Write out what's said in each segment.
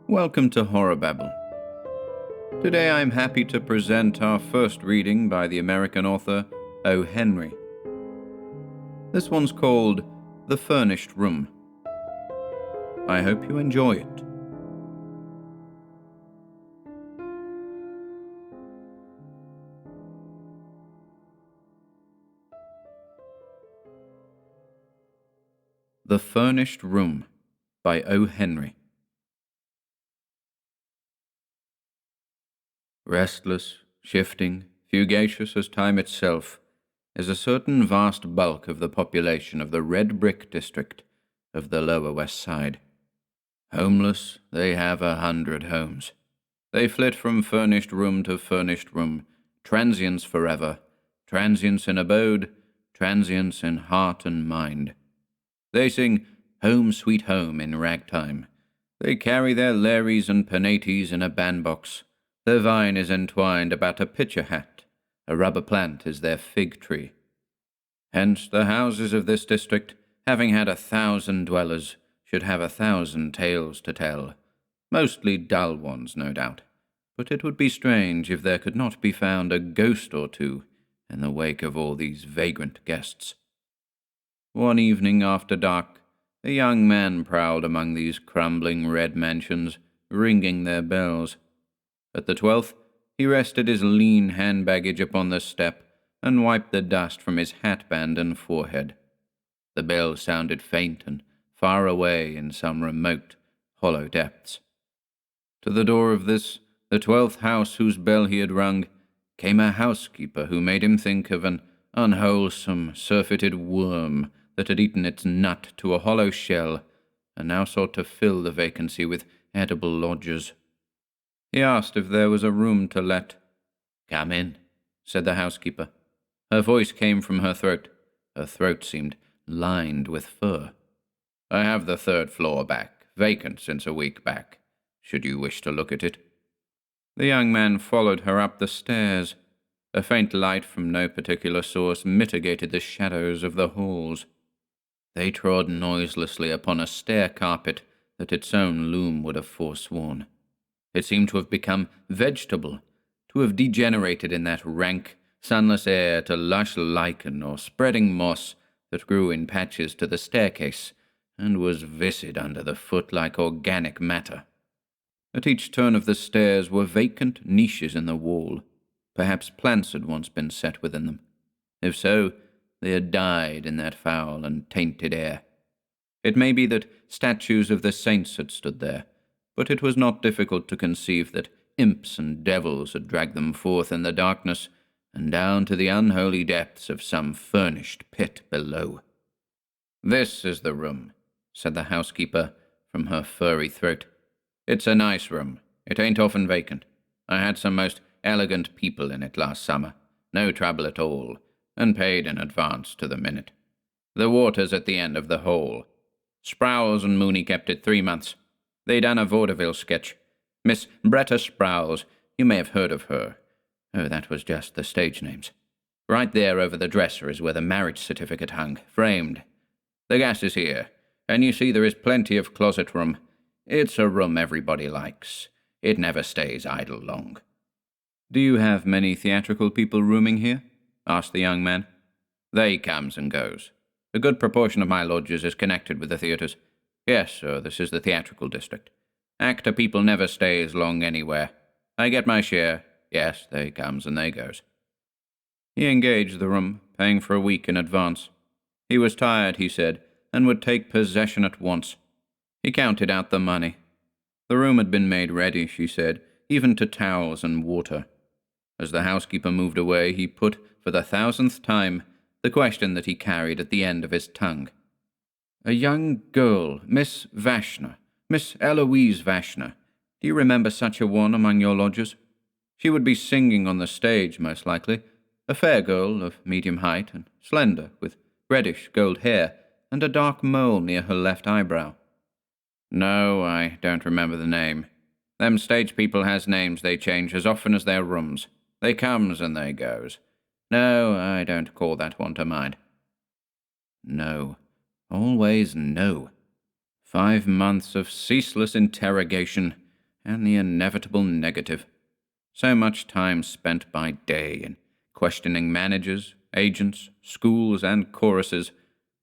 Welcome to HorrorBabble. Today I'm happy to present our first reading by the American author O. Henry. This one's called The Furnished Room. I hope you enjoy it. The Furnished Room by O. Henry. Restless, shifting, fugacious as time itself, is a certain vast bulk of the population of the red brick district of the Lower West Side. Homeless, they have 100 homes. They flit from furnished room to furnished room, transients forever, transients in abode, transients in heart and mind. They sing Home Sweet Home in ragtime. They carry their Larrys and Penates in a bandbox. Their vine is entwined about a pitcher hat. A rubber plant is their fig tree. Hence the houses of this district, having had 1,000 dwellers, should have 1,000 tales to tell. Mostly dull ones, no doubt. But it would be strange if there could not be found a ghost or two in the wake of all these vagrant guests. One evening after dark, a young man prowled among these crumbling red mansions, ringing their bells. At the 12th, he rested his lean hand-baggage upon the step and wiped the dust from his hatband and forehead. The bell sounded faint and far away in some remote, hollow depths. To the door of this, the 12th house whose bell he had rung, came a housekeeper who made him think of an unwholesome, surfeited worm that had eaten its nut to a hollow shell and now sought to fill the vacancy with edible lodgers. He asked if there was a room to let. "Come in," said the housekeeper. Her voice came from her throat. Her throat seemed lined with fur. "I have the 3rd floor back, vacant since a week back, should you wish to look at it." The young man followed her up the stairs. A faint light from no particular source mitigated the shadows of the halls. They trod noiselessly upon a stair carpet that its own loom would have forsworn. It seemed to have become vegetable, to have degenerated in that rank, sunless air to lush lichen or spreading moss that grew in patches to the staircase and was viscid under the foot like organic matter. At each turn of the stairs were vacant niches in the wall. Perhaps plants had once been set within them. If so, they had died in that foul and tainted air. It may be that statues of the saints had stood there, but it was not difficult to conceive that imps and devils had dragged them forth in the darkness and down to the unholy depths of some furnished pit below. "This is the room," said the housekeeper from her furry throat. "It's a nice room. It ain't often vacant. I had some most elegant people in it last summer. No trouble at all, and paid in advance to the minute. The water's at the end of the hole. Sprowls and Mooney kept it 3 months. They done a vaudeville sketch. Miss Bretta Sprowls, you may have heard of her. Oh, that was just the stage names. Right there over the dresser is where the marriage certificate hung, framed. The gas is here, and you see there is plenty of closet room. It's a room everybody likes. It never stays idle long." "Do you have many theatrical people rooming here?" asked the young man. "They comes and goes. A good proportion of my lodgers is connected with the theatres. Yes, sir, this is the theatrical district. Actor people never stays long anywhere. I get my share. Yes, they comes and they goes." He engaged the room, paying for a week in advance. He was tired, he said, and would take possession at once. He counted out the money. The room had been made ready, she said, even to towels and water. As the housekeeper moved away, he put, for the 1,000th time, the question that he carried at the end of his tongue. "A young girl, Miss Vashner, Miss Eloise Vashner. Do you remember such a one among your lodgers? She would be singing on the stage, most likely. A fair girl of medium height and slender, with reddish gold hair and a dark mole near her left eyebrow." "No, I don't remember the name. Them stage people has names they change as often as their rooms. They comes and they goes. No, I don't call that one to mind." No. Always no. 5 months of ceaseless interrogation, and the inevitable negative. So much time spent by day in questioning managers, agents, schools, and choruses,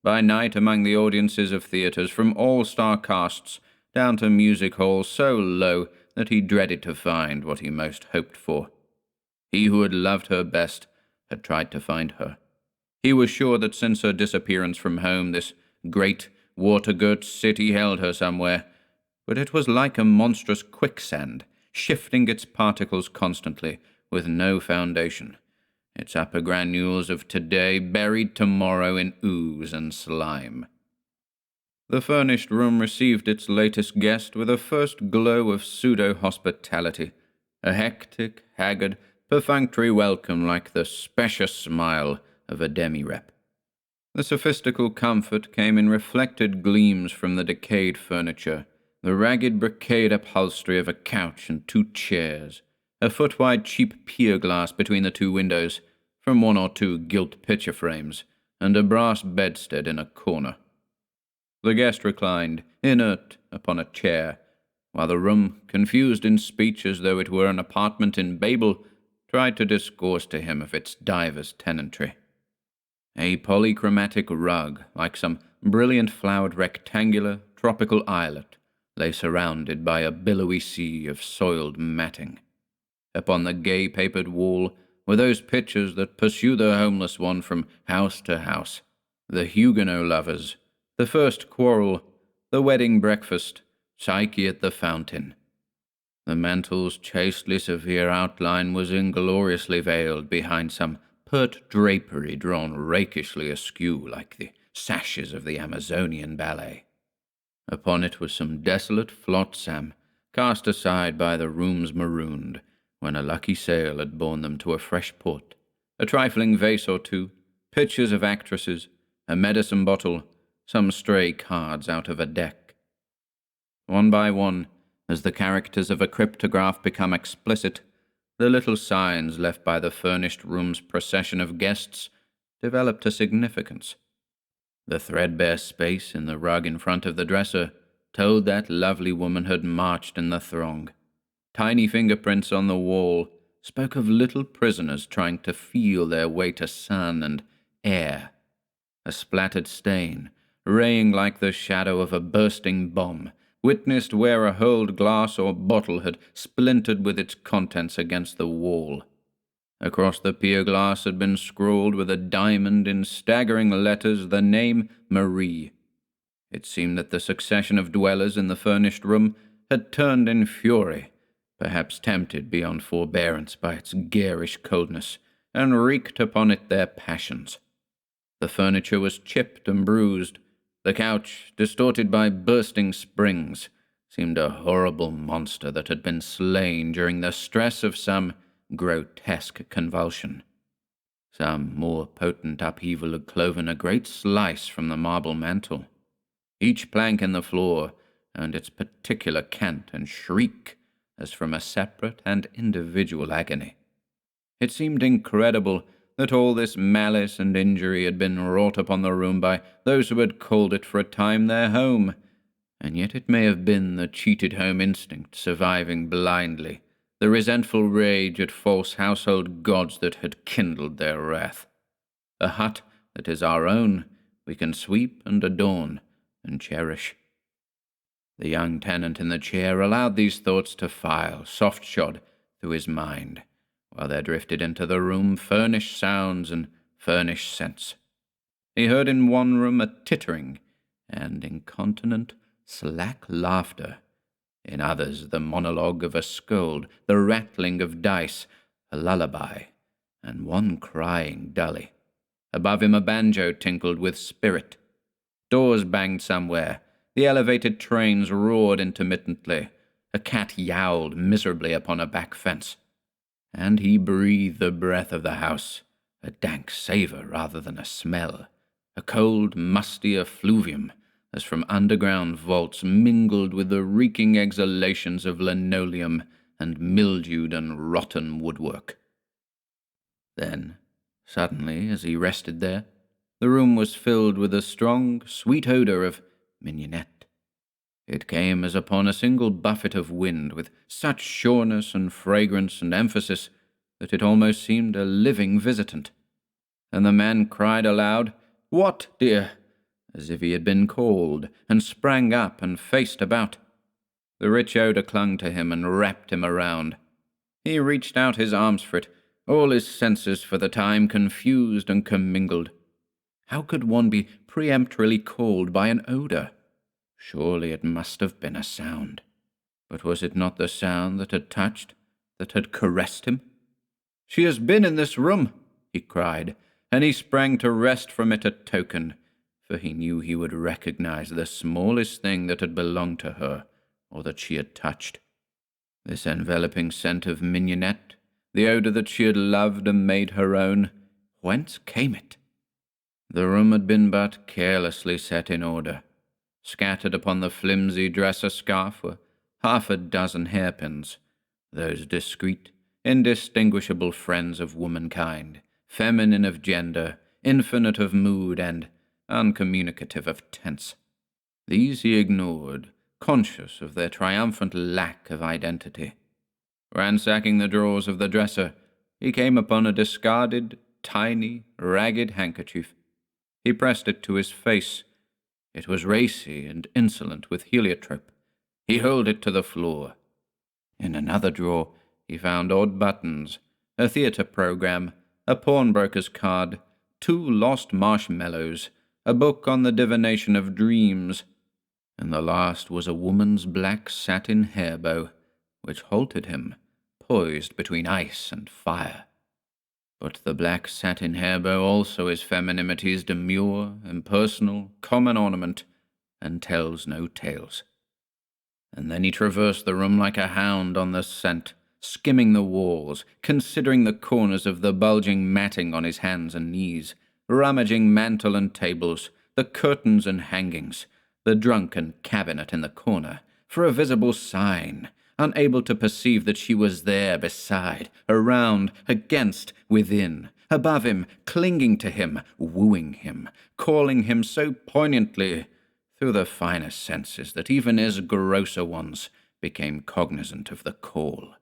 by night among the audiences of theatres, from all-star casts down to music halls so low that he dreaded to find what he most hoped for. He who had loved her best had tried to find her. He was sure that since her disappearance from home, this great, water-girt city held her somewhere, but it was like a monstrous quicksand, shifting its particles constantly, with no foundation, its upper granules of today buried tomorrow in ooze and slime. The furnished room received its latest guest with a first glow of pseudo-hospitality, a hectic, haggard, perfunctory welcome like the specious smile of a demi-rep. The sophistical comfort came in reflected gleams from the decayed furniture, the ragged brocade upholstery of a couch and 2 chairs, a foot-wide cheap pier glass between the 2 windows, from 1 or 2 gilt picture frames, and a brass bedstead in a corner. The guest reclined, inert, upon a chair, while the room, confused in speech as though it were an apartment in Babel, tried to discourse to him of its divers tenantry. A polychromatic rug, like some brilliant flowered rectangular, tropical islet, lay surrounded by a billowy sea of soiled matting. Upon the gay-papered wall were those pictures that pursue the homeless one from house to house: the Huguenot lovers, the first quarrel, the wedding breakfast, Psyche at the fountain. The mantel's chastely severe outline was ingloriously veiled behind some pert drapery drawn rakishly askew like the sashes of the Amazonian ballet. Upon it was some desolate flotsam, cast aside by the rooms marooned, when a lucky sail had borne them to a fresh port, a trifling vase or 2, pictures of actresses, a medicine bottle, some stray cards out of a deck. One by one, as the characters of a cryptograph become explicit, the little signs left by the furnished room's procession of guests developed a significance. The threadbare space in the rug in front of the dresser told that lovely woman had marched in the throng. Tiny fingerprints on the wall spoke of little prisoners trying to feel their way to sun and air. A splattered stain, raying like the shadow of a bursting bomb, witnessed where a hurled glass or bottle had splintered with its contents against the wall. Across the pier glass had been scrawled with a diamond in staggering letters the name Marie. It seemed that the succession of dwellers in the furnished room had turned in fury, perhaps tempted beyond forbearance by its garish coldness, and wreaked upon it their passions. The furniture was chipped and bruised. The couch, distorted by bursting springs, seemed a horrible monster that had been slain during the stress of some grotesque convulsion. Some more potent upheaval had cloven a great slice from the marble mantel. Each plank in the floor earned its particular cant and shriek as from a separate and individual agony. It seemed incredible that all this malice and injury had been wrought upon the room by those who had called it for a time their home, and yet it may have been the cheated home instinct surviving blindly, the resentful rage at false household gods that had kindled their wrath. A hut that is our own we can sweep and adorn and cherish. The young tenant in the chair allowed these thoughts to file soft-shod through his mind, while there drifted into the room furnished sounds and furnished scents. He heard in one room a tittering and incontinent, slack laughter, in others the monologue of a scold, the rattling of dice, a lullaby, and one crying dully. Above him a banjo tinkled with spirit. Doors banged somewhere, the elevated trains roared intermittently, a cat yowled miserably upon a back fence, and he breathed the breath of the house, a dank savour rather than a smell, a cold, musty effluvium, as from underground vaults mingled with the reeking exhalations of linoleum and mildewed and rotten woodwork. Then, suddenly, as he rested there, the room was filled with a strong, sweet odour of mignonette. It came as upon a single buffet of wind, with such sureness and fragrance and emphasis that it almost seemed a living visitant. And the man cried aloud, "What, dear?" as if he had been called, and sprang up and faced about. The rich odour clung to him and wrapped him around. He reached out his arms for it, all his senses for the time confused and commingled. How could one be peremptorily called by an odour? Surely it must have been a sound. But was it not the sound that had touched, that had caressed him? "She has been in this room," he cried, and he sprang to wrest from it a token, for he knew he would recognize the smallest thing that had belonged to her, or that she had touched. This enveloping scent of mignonette, the odour that she had loved and made her own, whence came it? The room had been but carelessly set in order. Scattered upon the flimsy dresser scarf were half a dozen hairpins, those discreet, indistinguishable friends of womankind, feminine of gender, infinite of mood, and uncommunicative of tense. These he ignored, conscious of their triumphant lack of identity. Ransacking the drawers of the dresser, he came upon a discarded, tiny, ragged handkerchief. He pressed it to his face. It was racy and insolent with heliotrope. He hurled it to the floor. In another drawer he found odd buttons, a theatre program, a pawnbroker's card, 2 lost marshmallows, a book on the divination of dreams, and the last was a woman's black satin hair bow, which halted him, poised between ice and fire. But the black satin hair bow also is femininity's demure, impersonal, common ornament, and tells no tales. And then he traversed the room like a hound on the scent, skimming the walls, considering the corners of the bulging matting on his hands and knees, rummaging mantel and tables, the curtains and hangings, the drunken cabinet in the corner, for a visible sign, unable to perceive that she was there beside, around, against, within, above him, clinging to him, wooing him, calling him so poignantly through the finer senses that even his grosser ones became cognizant of the call.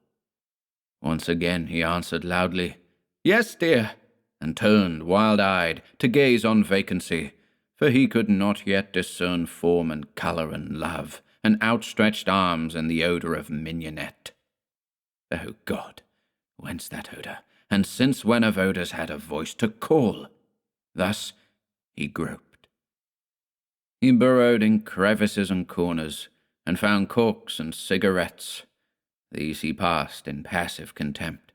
Once again he answered loudly, "Yes, dear," and turned, wild-eyed, to gaze on vacancy, for he could not yet discern form and colour and love, and outstretched arms and the odour of mignonette. O God, whence that odour, and since when have odours had a voice to call? Thus he groped. He burrowed in crevices and corners, and found corks and cigarettes. These he passed in passive contempt.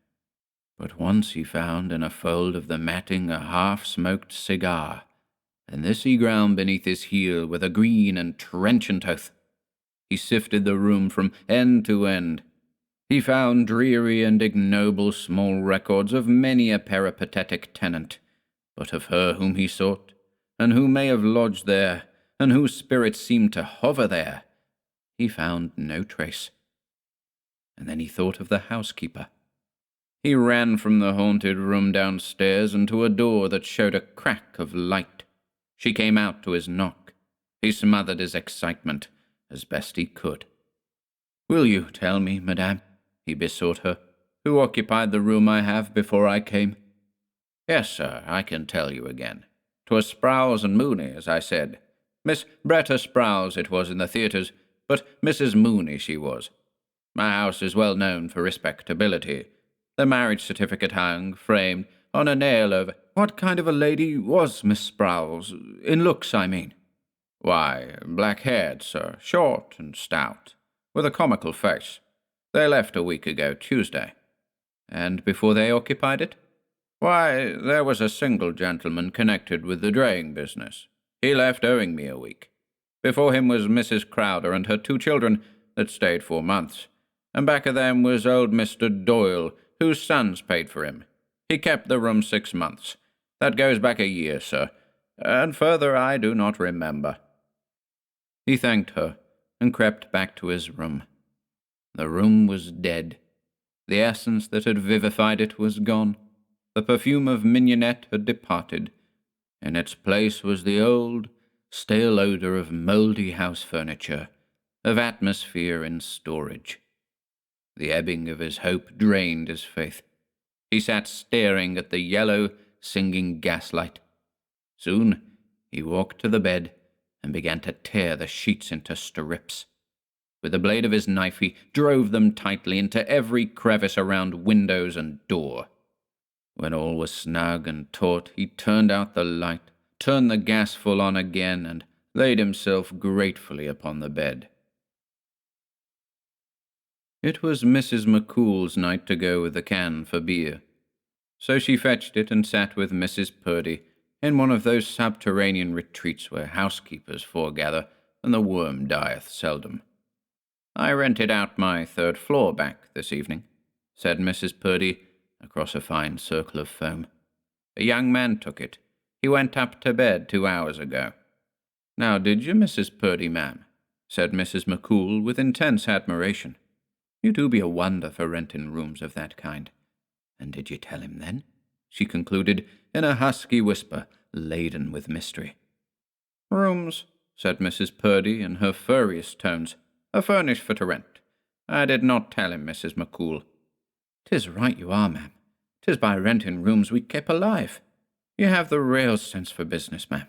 But once he found in a fold of the matting a half-smoked cigar, and this he ground beneath his heel with a green and trenchant oath. He sifted the room from end to end. He found dreary and ignoble small records of many a peripatetic tenant, but of her whom he sought, and who may have lodged there, and whose spirit seemed to hover there, he found no trace. And then he thought of the housekeeper. He ran from the haunted room downstairs and to a door that showed a crack of light. She came out to his knock. He smothered his excitement as best he could. "Will you tell me, madame," he besought her, "who occupied the room I have before I came?" "Yes, sir, I can tell you again. 'Twas Sprowls and Mooney, as I said. Miss Bretta Sprowls it was in the theatres, but Mrs. Mooney she was. My house is well known for respectability. The marriage certificate hung, framed, on a nail over—" "What kind of a lady was Miss Sprowls? In looks, I mean." "Why, black-haired, sir, short and stout, with a comical face. They left a week ago Tuesday." "And before they occupied it?" "Why, there was a single gentleman connected with the draying business. He left owing me a week. Before him was Mrs. Crowder and her 2 children that stayed 4 months. And back of them was old Mr. Doyle, whose sons paid for him. He kept the room 6 months. That goes back a year, sir, and further I do not remember." He thanked her and crept back to his room. The room was dead. The essence that had vivified it was gone. The perfume of mignonette had departed. In its place was the old, stale odour of mouldy house furniture, of atmosphere in storage. The ebbing of his hope drained his faith. He sat staring at the yellow, singing gaslight. Soon he walked to the bed and began to tear the sheets into strips. With the blade of his knife he drove them tightly into every crevice around windows and door. When all was snug and taut, he turned out the light, turned the gas full on again, and laid himself gratefully upon the bed. It was Mrs. McCool's night to go with the can for beer, so she fetched it and sat with Mrs. Purdy in one of those subterranean retreats where housekeepers foregather and the worm dieth seldom. "I rented out my third floor back this evening," said Mrs. Purdy across a fine circle of foam. "A young man took it. He went up to bed 2 hours ago." "Now did you, Mrs. Purdy, ma'am?" said Mrs. McCool with intense admiration. "You do be a wonder for renting rooms of that kind. And did you tell him then?" she concluded in a husky whisper laden with mystery. "Rooms," said Mrs. Purdy in her furriest tones, "are furnished for to rent. I did not tell him, Mrs. McCool." "'Tis right you are, ma'am. 'Tis by renting rooms we keep alive. You have the real sense for business, ma'am.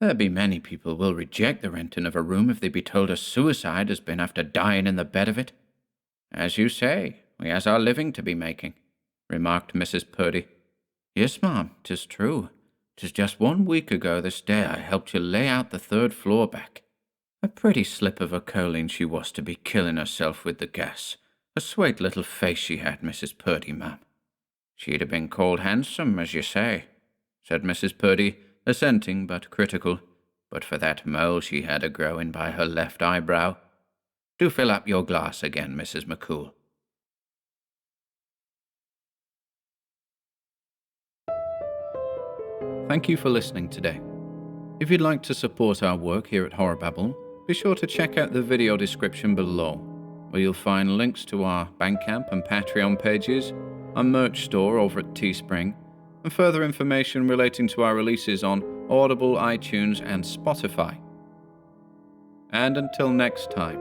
There be many people will reject the renting of a room if they be told a suicide has been after dying in the bed of it." "As you say, we has our living to be making," remarked Mrs. Purdy. "Yes, ma'am, 'tis true. 'Tis just 1 week ago this day I helped you lay out the third floor back. A pretty slip of a colleen she was to be killing herself with the gas. A sweet little face she had, Mrs. Purdy, ma'am." "She'd have been called handsome, as you say," said Mrs. Purdy, assenting but critical, "but for that mole she had a-growing by her left eyebrow. Do fill up your glass again, Mrs. McCool." Thank you for listening today. If you'd like to support our work here at HorrorBabble, be sure to check out the video description below, where you'll find links to our Bandcamp and Patreon pages, our merch store over at Teespring, and further information relating to our releases on Audible, iTunes, and Spotify. And until next time,